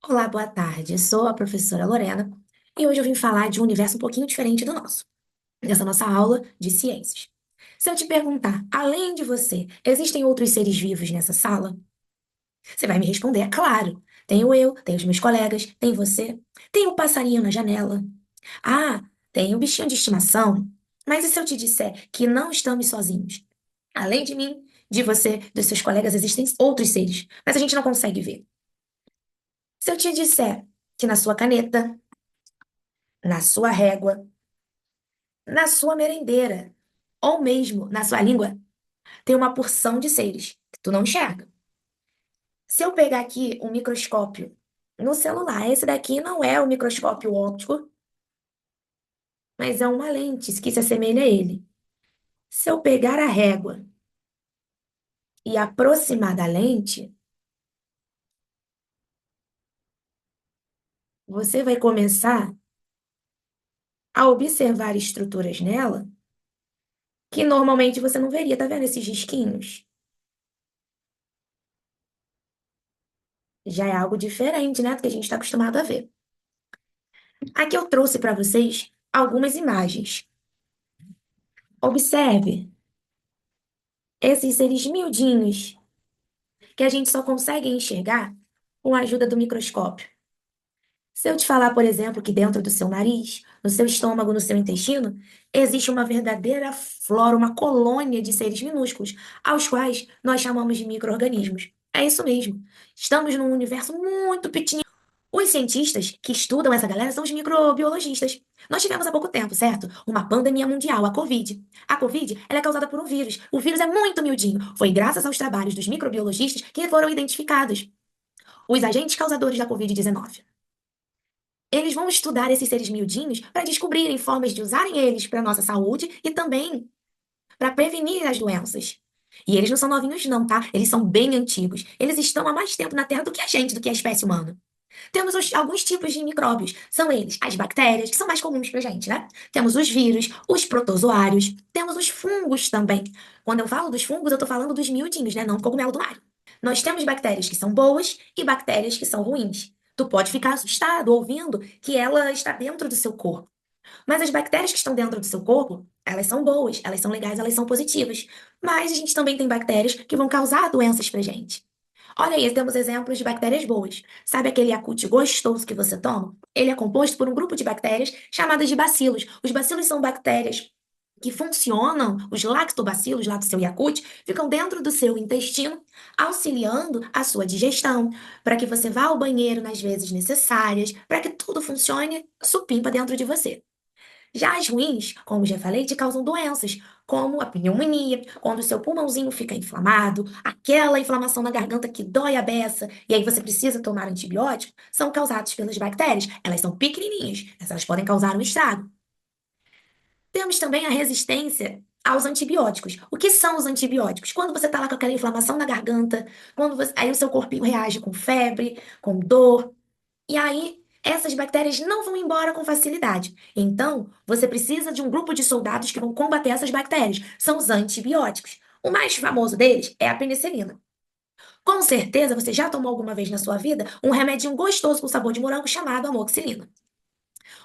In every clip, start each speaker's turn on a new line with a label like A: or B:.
A: Olá, boa tarde. Sou a professora Lorena e hoje eu vim falar de um universo um pouquinho diferente do nosso, dessa nossa aula de ciências. Se eu te perguntar, além de você, existem outros seres vivos nessa sala? Você vai me responder, é claro. Tenho eu, tenho os meus colegas, tem você, tem o passarinho na janela. Ah, tem o bichinho de estimação. Mas e se eu te disser que não estamos sozinhos? Além de mim, de você, dos seus colegas, existem outros seres, mas a gente não consegue ver. Se eu te disser que na sua caneta, na sua régua, na sua merendeira, ou mesmo na sua língua, tem uma porção de seres que tu não enxerga. Se eu pegar aqui um microscópio no celular, esse daqui não é o microscópio óptico, mas é uma lente que se assemelha a ele. Se eu pegar a régua e aproximar da lente, você vai começar a observar estruturas nela que normalmente você não veria. Tá vendo esses risquinhos? Já é algo diferente, né, do que a gente está acostumado a ver. Aqui eu trouxe para vocês algumas imagens. Observe esses seres miudinhos que a gente só consegue enxergar com a ajuda do microscópio. Se eu te falar, por exemplo, que dentro do seu nariz, no seu estômago, no seu intestino, existe uma verdadeira flora, uma colônia de seres minúsculos, aos quais nós chamamos de micro-organismos. É isso mesmo. Estamos num universo muito pequeno. Os cientistas que estudam essa galera são os microbiologistas. Nós tivemos há pouco tempo, certo? Uma pandemia mundial, a Covid. A Covid, ela é causada por um vírus. O vírus é muito miudinho. Foi graças aos trabalhos dos microbiologistas que foram identificados os agentes causadores da Covid-19. Eles vão estudar esses seres miudinhos para descobrirem formas de usarem eles para nossa saúde e também para prevenir as doenças. E eles não são novinhos, não, tá? Eles são bem antigos. Eles estão há mais tempo na Terra do que a gente, do que a espécie humana. Temos alguns tipos de micróbios. São eles as bactérias, que são mais comuns pra gente, né? Temos os vírus, os protozoários, temos os fungos também. Quando eu falo dos fungos, eu tô falando dos miudinhos, né? Não do cogumelo do mar. Nós temos bactérias que são boas e bactérias que são ruins. Tu pode ficar assustado ouvindo que ela está dentro do seu corpo. Mas as bactérias que estão dentro do seu corpo, elas são boas, elas são legais, elas são positivas. Mas a gente também tem bactérias que vão causar doenças pra gente. Olha aí, temos exemplos de bactérias boas. Sabe aquele Yakult gostoso que você toma? Ele é composto por um grupo de bactérias chamadas de bacilos. Os bacilos são bactérias que funcionam, os lactobacilos lá do seu Yakult, ficam dentro do seu intestino, auxiliando a sua digestão, para que você vá ao banheiro nas vezes necessárias, para que tudo funcione supimpa dentro de você. Já as ruins, como já falei, te causam doenças, como a pneumonia, quando o seu pulmãozinho fica inflamado, aquela inflamação na garganta que dói a beça, e aí você precisa tomar antibiótico, são causados pelas bactérias. Elas são pequenininhas, mas elas podem causar um estrago. Temos também a resistência aos antibióticos. O que são os antibióticos? Quando você está lá com aquela inflamação na garganta, aí o seu corpinho reage com febre, com dor, e aí, essas bactérias não vão embora com facilidade. Então, você precisa de um grupo de soldados que vão combater essas bactérias. São os antibióticos. O mais famoso deles é a penicilina. Com certeza, você já tomou alguma vez na sua vida um remedinho gostoso com sabor de morango chamado amoxicilina.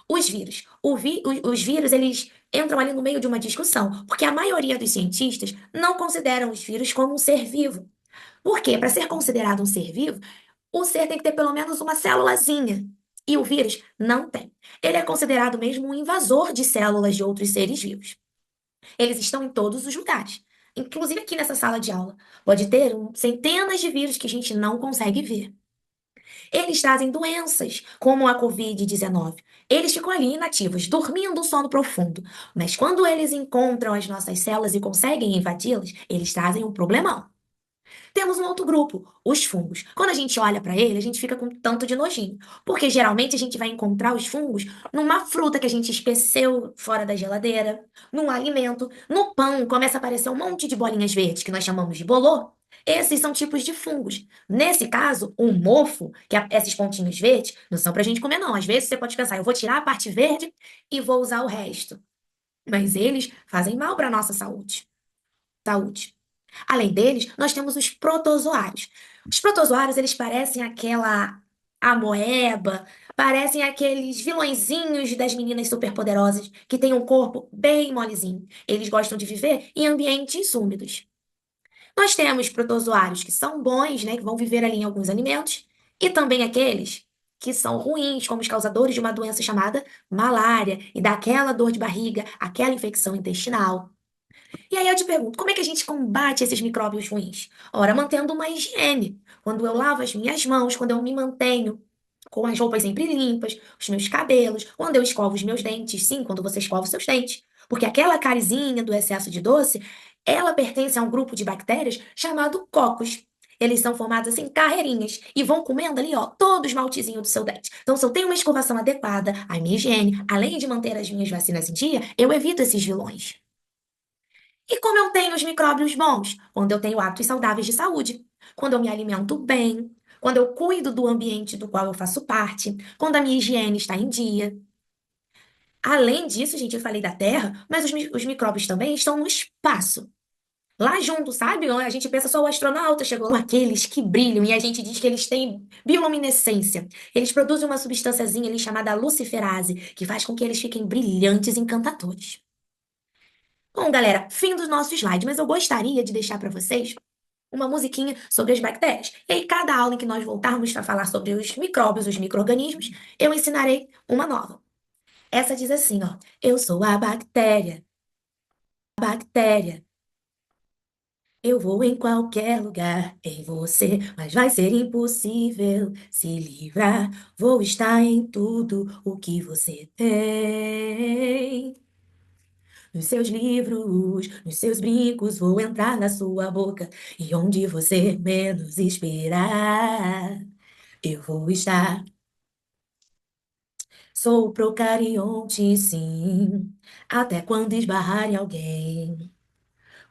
A: Os vírus. Os vírus, eles entram ali no meio de uma discussão, porque a maioria dos cientistas não consideram os vírus como um ser vivo. Por quê? Para ser considerado um ser vivo, o ser tem que ter pelo menos uma célulazinha. E o vírus não tem. Ele é considerado mesmo um invasor de células de outros seres vivos. Eles estão em todos os lugares, inclusive aqui nessa sala de aula. Pode ter centenas de vírus que a gente não consegue ver. Eles trazem doenças, como a Covid-19. Eles ficam ali inativos, dormindo um sono profundo. Mas quando eles encontram as nossas células e conseguem invadi-las, eles trazem um problemão. Temos um outro grupo, os fungos. Quando a gente olha para ele, a gente fica com um tanto de nojinho, porque geralmente a gente vai encontrar os fungos numa fruta que a gente especeu fora da geladeira, num alimento, no pão começa a aparecer um monte de bolinhas verdes que nós chamamos de bolor. Esses são tipos de fungos. Nesse caso, um mofo, que é esses pontinhos verdes, não são pra gente comer, não. Às vezes você pode pensar, eu vou tirar a parte verde e vou usar o resto. Mas eles fazem mal para nossa saúde. Saúde. Além deles, nós temos os protozoários. Os protozoários, eles parecem aquela a moeba, parecem aqueles vilõezinhos das meninas superpoderosas que têm um corpo bem molezinho. Eles gostam de viver em ambientes úmidos. Nós temos protozoários que são bons, né, que vão viver ali em alguns alimentos, e também aqueles que são ruins, como os causadores de uma doença chamada malária, e daquela dor de barriga, aquela infecção intestinal. E aí eu te pergunto, como é que a gente combate esses micróbios ruins? Ora, mantendo uma higiene. Quando eu lavo as minhas mãos, quando eu me mantenho com as roupas sempre limpas, os meus cabelos, quando eu escovo os meus dentes, sim, quando você escova os seus dentes. Porque aquela carizinha do excesso de doce, ela pertence a um grupo de bactérias chamado cocos. Eles são formados assim, carreirinhas, e vão comendo ali, ó, todo o esmaltezinho do seu dente. Então, se eu tenho uma escovação adequada, a minha higiene, além de manter as minhas vacinas em dia, eu evito esses vilões. E como eu tenho os micróbios bons? Quando eu tenho hábitos saudáveis de saúde, quando eu me alimento bem, quando eu cuido do ambiente do qual eu faço parte, quando a minha higiene está em dia. Além disso, gente, eu falei da Terra, mas os micróbios também estão no espaço. Lá junto, sabe? A gente pensa só o astronauta chegou lá. Aqueles que brilham e a gente diz que eles têm bioluminescência. Eles produzem uma substânciazinha ali chamada luciferase, que faz com que eles fiquem brilhantes e encantadores. Bom, galera, fim do nosso slide, mas eu gostaria de deixar para vocês uma musiquinha sobre as bactérias. E aí, cada aula em que nós voltarmos a falar sobre os micróbios, os micro-organismos, eu ensinarei uma nova. Essa diz assim, ó: eu sou a bactéria, bactéria. Eu vou em qualquer lugar em você, mas vai ser impossível se livrar. Vou estar em tudo o que você tem. Nos seus livros, nos seus brincos, vou entrar na sua boca. E onde você menos esperar, eu vou estar. Sou procarionte, sim. Até quando esbarrar em alguém,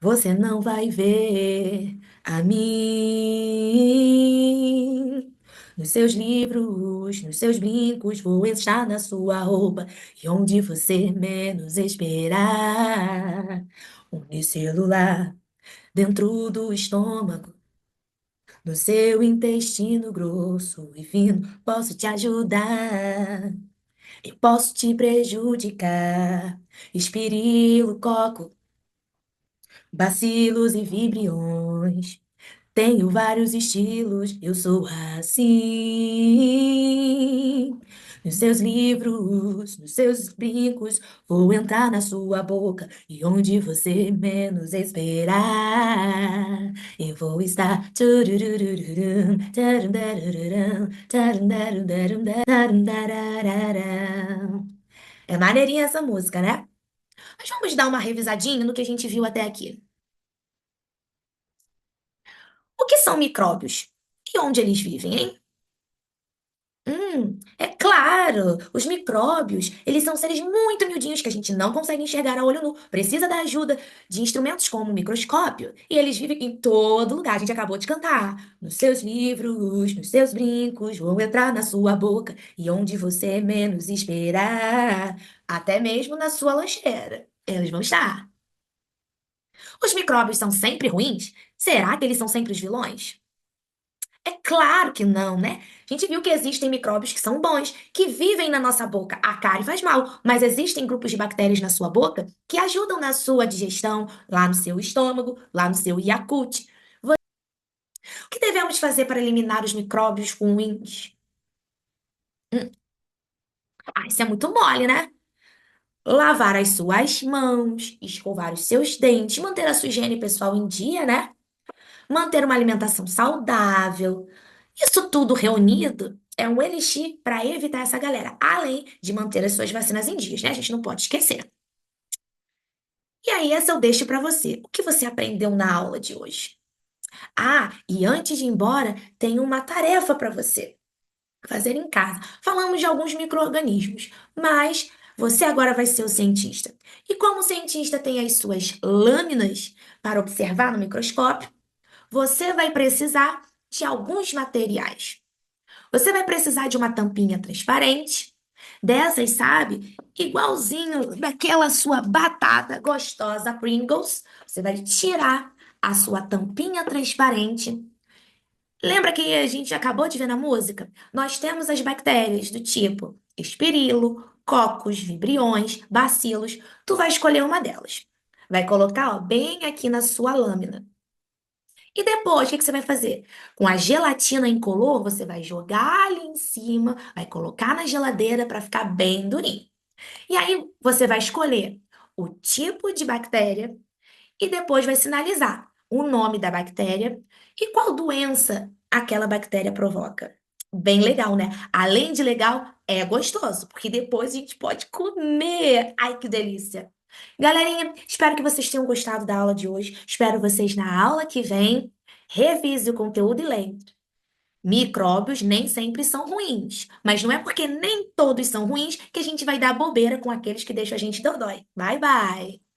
A: você não vai ver a mim. Nos seus livros, nos seus brincos, vou estar na sua roupa. E onde você menos esperar, unicelular, dentro do estômago, no seu intestino grosso e fino, posso te ajudar. Eu posso te prejudicar. Espirilococo, bacilos e vibriões. Tenho vários estilos, eu sou assim. Nos seus livros, nos seus brincos, vou entrar na sua boca e onde você menos esperar, eu vou estar. Tururururum, tarundarururum, tarundarundarum. É maneirinha essa música, né? Mas vamos dar uma revisadinha no que a gente viu até aqui. O que são micróbios? E onde eles vivem, hein? É claro! Os micróbios, eles são seres muito miudinhos que a gente não consegue enxergar a olho nu. Precisa da ajuda de instrumentos como o microscópio. E eles vivem em todo lugar. A gente acabou de cantar. Nos seus livros, nos seus brincos, vão entrar na sua boca. E onde você menos esperar, até mesmo na sua lancheira. Eles vão estar. Os micróbios são sempre ruins? Será que eles são sempre os vilões? É claro que não, né? A gente viu que existem micróbios que são bons, que vivem na nossa boca. A cárie faz mal, mas existem grupos de bactérias na sua boca que ajudam na sua digestão, lá no seu estômago, lá no seu Yakult. O que devemos fazer para eliminar os micróbios ruins? Hum, isso é muito mole, né? Lavar as suas mãos, escovar os seus dentes, manter a sua higiene pessoal em dia, né? Manter uma alimentação saudável. Isso tudo reunido é um elixir para evitar essa galera, além de manter as suas vacinas em dias, né? A gente não pode esquecer. E aí, essa eu deixo para você. O que você aprendeu na aula de hoje? Ah, e antes de ir embora, tem uma tarefa para você fazer em casa. Falamos de alguns micro-organismos, mas você agora vai ser o cientista. E como o cientista tem as suas lâminas para observar no microscópio, você vai precisar de alguns materiais. Você vai precisar de uma tampinha transparente, dessas, sabe? Igualzinho daquela sua batata gostosa Pringles. Você vai tirar a sua tampinha transparente Lembra que a gente acabou de ver na música? Nós temos as bactérias do tipo Espirilo, Coccus, Vibriões, Bacilos. Tu vai escolher uma delas. Vai colocar, ó, bem aqui na sua lâmina. E depois, o que que você vai fazer? Com a gelatina incolor, você vai jogar ali em cima, vai colocar na geladeira para ficar bem durinho. E aí você vai escolher o tipo de bactéria e depois vai sinalizar o nome da bactéria e qual doença aquela bactéria provoca. Bem legal, né? Além de legal, é gostoso, porque depois a gente pode comer. Ai, que delícia! Galerinha, espero que vocês tenham gostado da aula de hoje. Espero vocês na aula que vem. Revise o conteúdo e lembre. Micróbios nem sempre são ruins, mas não é porque nem todos são ruins que a gente vai dar bobeira com aqueles que deixam a gente dodói. Bye, bye!